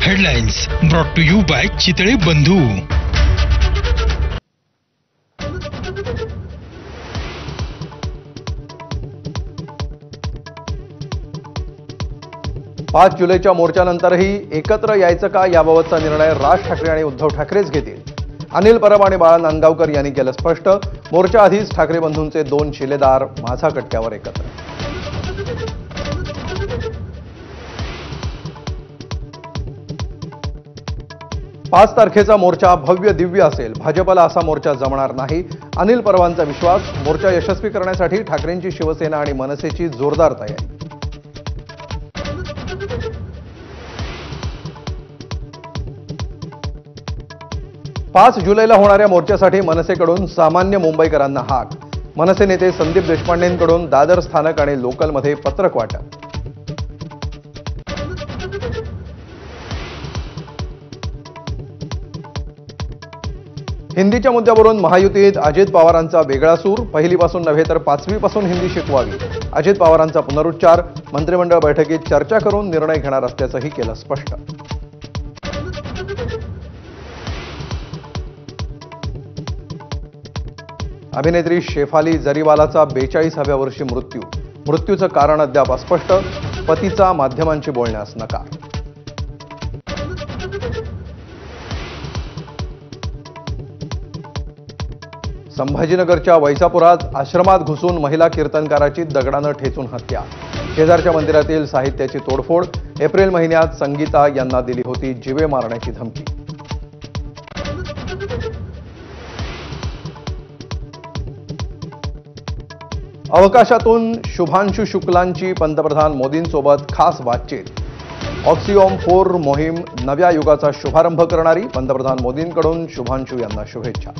Headlines brought to you by Chitale Bandhu. पाच जुलैच्या मोर्चानंतरही एकत्र यायचं का याबाबतचा निर्णय राज ठाकरे आणि उद्धव ठाकरेच घेतील। अनिल परब आणि बाळा नांदगावकर यांनी केलं स्पष्ट। मोर्चा आधीच ठाकरे बंधूंचे दोन शिलेदार माझा कट्ट्यावर एकत्र। 5 तारखेचा मोर्चा भव्य दिव्य असेल। भाजपला असा मोर्चा जमणार नाही, अनिल परबांचा विश्वास। मोर्चा यशस्वी करण्यासाठी ठाकरेंची शिवसेना आणि मनसेची जोरदार तयारी। पाच जुलैला होणाऱ्या मोर्चासाठी मनसेकडून सामान्य मुंबईकरांना हाक। मनसे नेते संदीप देशपांडेंकडून दादर स्थानक आणि लोकलमध्ये पत्रक वाटप। हिंदीच्या मुद्द्यावरून महायुतीत अजित पवारांचा वेगळा सूर। पहिलीपासून नव्हे तर 5वी पासून हिंदी शिकवावी, अजित पवारांचा पुनरुच्चार। मंत्रिमंडळ बैठकीत चर्चा करून निर्णय घेणार असल्याचंही केलं स्पष्ट। अभिनेत्री शेफाली जरीवालाचा 42व्या वर्षी मृत्यूचं कारण अद्याप अस्पष्ट। पतीचा माध्यमांशी बोलण्यास नकार। संभाजीनगरच्या वैजापुरात आश्रमात घुसून महिला कीर्तनकाराची दगडानं ठेचून हत्या। शेजारच्या मंदिरातील साहित्याची तोडफोड। एप्रिल महिन्यात संगीता यांना दिली होती जीवे मारण्याची धमकी। अवकाशातून शुभांशु शुक्लांची पंतप्रधान मोदींसोबत खास बातचीत। ऑक्सिओम 4 मोहीम नव्या युगाचा शुभारंभ करणारी। पंतप्रधान मोदींकडून शुभांशु यांना शुभेच्छा।